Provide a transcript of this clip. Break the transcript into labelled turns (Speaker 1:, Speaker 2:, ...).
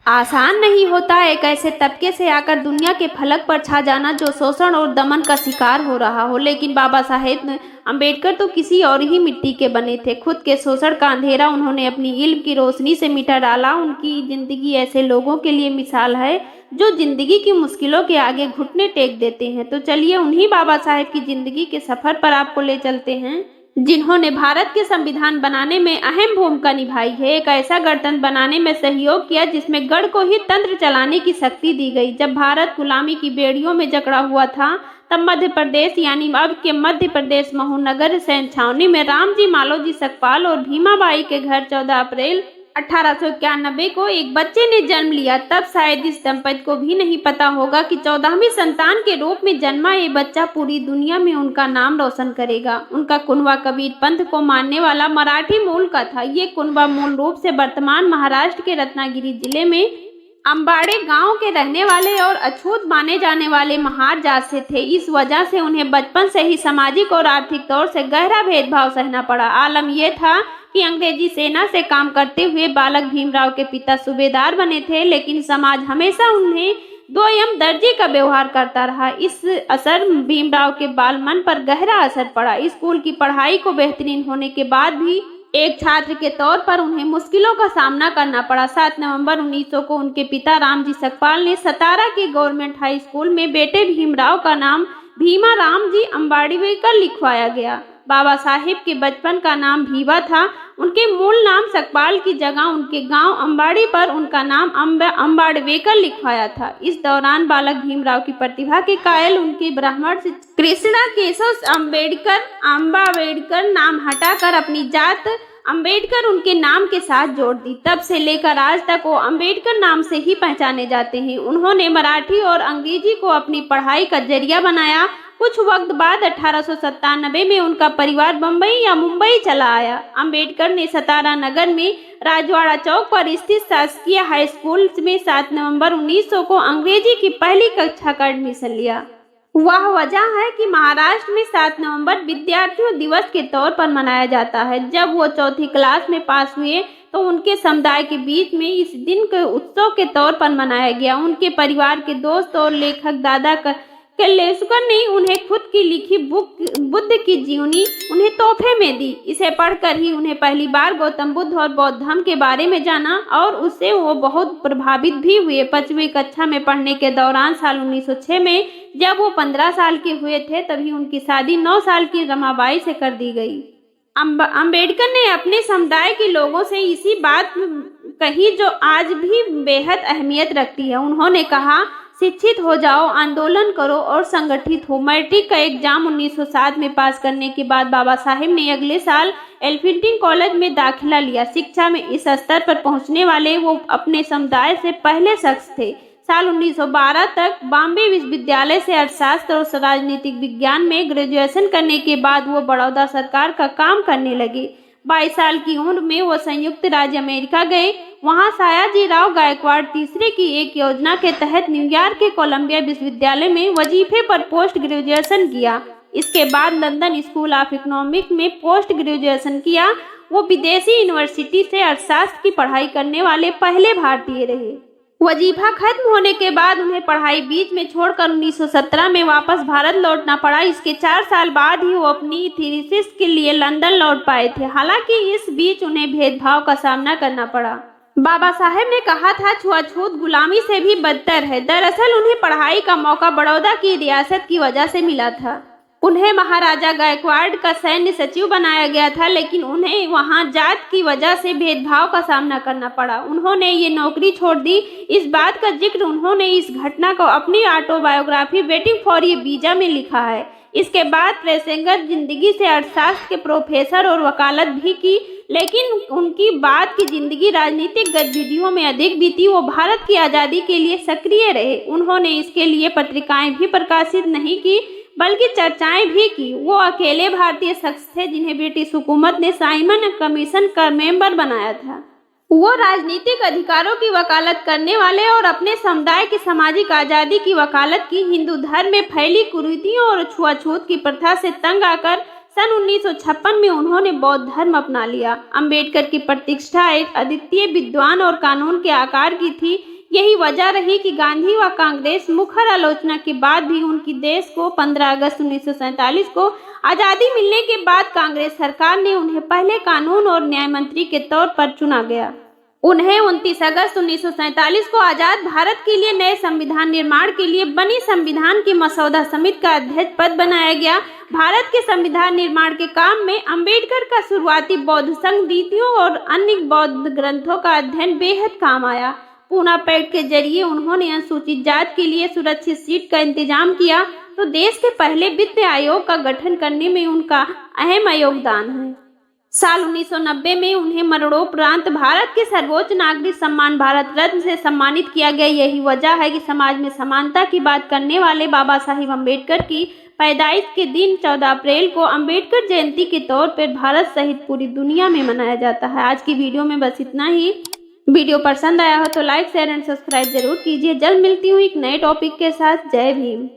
Speaker 1: आसान नहीं होता एक ऐसे तबके से आकर दुनिया के फलक पर छा जाना जो शोषण और दमन का शिकार हो रहा हो। लेकिन बाबा साहेब अम्बेडकर तो किसी और ही मिट्टी के बने थे। खुद के शोषण का अंधेरा उन्होंने अपनी इल्म की रोशनी से मिटा डाला। उनकी जिंदगी ऐसे लोगों के लिए मिसाल है जो जिंदगी की मुश्किलों के आगे घुटने टेक देते हैं। तो चलिए उन्हीं बाबा साहेब की जिंदगी के सफर पर आपको ले चलते हैं जिन्होंने भारत के संविधान बनाने में अहम भूमिका निभाई है। एक ऐसा गणतंत्र बनाने में सहयोग किया जिसमें गढ़ को ही तंत्र चलाने की शक्ति दी गई। जब भारत गुलामी की बेड़ियों में जकड़ा हुआ था तब मध्य प्रदेश यानी अब के मध्य प्रदेश महू नगर सैन छावनी में रामजी मालोजी सकपाल और भीमाबाई के घर 14 अप्रैल 1891 को एक बच्चे ने जन्म लिया। तब शायद इस दंपति को भी नहीं पता होगा कि 14वीं संतान के रूप में जन्मा ये बच्चा पूरी दुनिया में उनका नाम रोशन करेगा। उनका कुनबा कबीर पंथ को मानने वाला मराठी मूल का था। ये कुनबा मूल रूप से वर्तमान महाराष्ट्र के रत्नागिरी जिले में अंबाड़े गांव के रहने वाले और अछूत माने जाने वाले महार जात से थे। इस वजह से उन्हें बचपन से ही सामाजिक और आर्थिक तौर से गहरा भेदभाव सहना पड़ा। आलम यह था कि अंग्रेजी सेना से काम करते हुए बालक भीमराव के पिता सूबेदार बने थे, लेकिन समाज हमेशा उन्हें दोयम दर्जे का व्यवहार करता रहा। इस असर भीमराव के बाल मन पर गहरा असर पड़ा। स्कूल की पढ़ाई को बेहतरीन होने के बाद भी एक छात्र के तौर पर उन्हें मुश्किलों का सामना करना पड़ा। 7 नवंबर 1900 को उनके पिता रामजी सकपाल ने सतारा के गवर्नमेंट हाई स्कूल में बेटे भीमराव का नाम भीमा रामजी अम्बाड़ीवेकर लिखवाया गया। बाबा साहेब के बचपन का नाम भीवा था। उनके मूल नाम सकपाल की जगह उनके गांव अंबाड़ी पर उनका नाम अम्बाड़वेकर लिखवाया था। इस दौरान बालक भीमराव की प्रतिभा के कायल उनके ब्राह्मण से कृष्णा केशव अम्बावेडकर नाम हटाकर अपनी जात अम्बेडकर उनके नाम के साथ जोड़ दी। तब से लेकर आज तक वो अम्बेडकर नाम से ही पहचाने जाते हैं। उन्होंने मराठी और अंग्रेजी को अपनी पढ़ाई का जरिया बनाया। कुछ वक्त बाद 1897 में उनका परिवार बम्बई या मुंबई चला आया। अम्बेडकर ने सतारा नगर में राजवाड़ा चौक पर स्थित शासकीय हाई स्कूल में 7 नवंबर 1900 को अंग्रेजी की पहली कक्षा का एडमिशन लिया। वह वजह है कि महाराष्ट्र में 7 नवंबर विद्यार्थियों दिवस के तौर पर मनाया जाता है। जब वो चौथी क्लास में पास हुए तो उनके समुदाय के बीच में इस दिन को उत्सव के तौर पर मनाया गया। उनके परिवार के दोस्त और लेखक दादा कलेशकर ने उन्हें खुद की लिखी बुक बुद्ध की जीवनी उन्हें तोहफे में दी। इसे पढ़कर ही उन्हें पहली बार गौतम बुद्ध और बौद्ध धर्म के बारे में जाना और उससे वो बहुत प्रभावित भी हुए। 5वीं कक्षा में पढ़ने के दौरान साल 1906 में जब वो 15 साल के हुए थे तभी उनकी शादी 9 साल की रमाबाई से कर दी गई। अम्बेडकर ने अपने समुदाय के लोगों से इसी बात कही जो आज भी बेहद अहमियत रखती है। उन्होंने कहा, शिक्षित हो जाओ, आंदोलन करो और संगठित हो। मैट्रिक का एग्जाम 1907 में पास करने के बाद बाबा साहेब ने अगले साल एल्फिंस्टन कॉलेज में दाखिला लिया। शिक्षा में इस स्तर पर पहुंचने वाले वो अपने समुदाय से पहले शख्स थे। साल 1912 तक बॉम्बे विश्वविद्यालय से अर्थशास्त्र और राजनीतिक विज्ञान में ग्रेजुएशन करने के बाद वो बड़ौदा सरकार का काम करने लगे। 22 साल की उम्र में वो संयुक्त राज्य अमेरिका गए। वहां सयाजीराव गायकवाड़ तीसरे की एक योजना के तहत न्यूयॉर्क के कोलंबिया विश्वविद्यालय में वजीफे पर पोस्ट ग्रेजुएशन किया। इसके बाद लंदन स्कूल ऑफ इकोनॉमिक्स में पोस्ट ग्रेजुएशन किया। वो विदेशी यूनिवर्सिटी से अर्थशास्त्र की पढ़ाई करने वाले पहले भारतीय रहे। वजीफा खत्म होने के बाद उन्हें पढ़ाई बीच में छोड़कर 1917 में वापस भारत लौटना पड़ा। इसके 4 साल बाद ही वो अपनी थीसिस के लिए लंदन लौट पाए थे। हालांकि इस बीच उन्हें भेदभाव का सामना करना पड़ा। बाबा साहेब ने कहा था, छुआछूत गुलामी से भी बदतर है। दरअसल उन्हें पढ़ाई का मौका बड़ौदा की रियासत की वजह से मिला था। उन्हें महाराजा गायकवाड़ का सैन्य सचिव बनाया गया था, लेकिन उन्हें वहां जात की वजह से भेदभाव का सामना करना पड़ा। उन्होंने ये नौकरी छोड़ दी। इस बात का जिक्र उन्होंने इस घटना को अपनी autobiography waiting for A visa में लिखा है। इसके बाद प्रेसेंगर जिंदगी से अर्थशास्त्र के प्रोफेसर और वकालत भी की, लेकिन उनकी बाद की जिंदगी राजनीतिक गतिविधियों में अधिक बीती। वो भारत की आज़ादी के लिए सक्रिय रहे। उन्होंने इसके लिए पत्रिकाएं भी प्रकाशित नहीं की बल्कि चर्चाएं भी की। वो अकेले भारतीय शख्स थे जिन्हें ब्रिटिश हुकूमत ने साइमन कमीशन का मेंबर बनाया था। वो राजनीतिक अधिकारों की वकालत करने वाले और अपने समुदाय की सामाजिक आज़ादी की वकालत की। हिंदू धर्म में फैली कुरीतियों और छुआछूत की प्रथा से तंग आकर सन 1956 में उन्होंने बौद्ध धर्म अपना लिया। अंबेडकर की प्रतिष्ठा एक अद्वितीय विद्वान और कानून के आकार की थी। यही वजह रही कि गांधी व कांग्रेस मुखर आलोचना के बाद भी उनकी देश को 15 अगस्त 1947 को आजादी मिलने के बाद कांग्रेस सरकार ने उन्हें पहले कानून और न्याय मंत्री के तौर पर चुना गया। उन्हें 29 अगस्त 1947 को आजाद भारत के लिए नए संविधान निर्माण के लिए बनी संविधान की मसौदा समिति का अध्यक्ष पद बनाया गया। भारत के संविधान निर्माण के काम में अंबेडकर का शुरुआती बौद्ध संघ नीतियों और अन्य बौद्ध ग्रंथों का अध्ययन बेहद काम आया। पूना पैक्ट के जरिए उन्होंने अनुसूचित जाति के लिए सुरक्षित सीट का इंतजाम किया, तो देश के पहले वित्त आयोग का गठन करने में उनका अहम योगदान है। साल 1990 में उन्हें मरणोपरांत भारत के सर्वोच्च नागरिक सम्मान भारत रत्न से सम्मानित किया गया। यही वजह है कि समाज में समानता की बात करने वाले बाबा साहिब अम्बेडकर की पैदाइश के दिन 14 अप्रैल को अम्बेडकर जयंती के तौर पर भारत सहित पूरी दुनिया में मनाया जाता है। आज की वीडियो में बस इतना ही। वीडियो पसंद आया हो तो लाइक शेयर एंड सब्सक्राइब जरूर कीजिए। जल्द मिलती हूँ एक नए टॉपिक के साथ। जय भीम।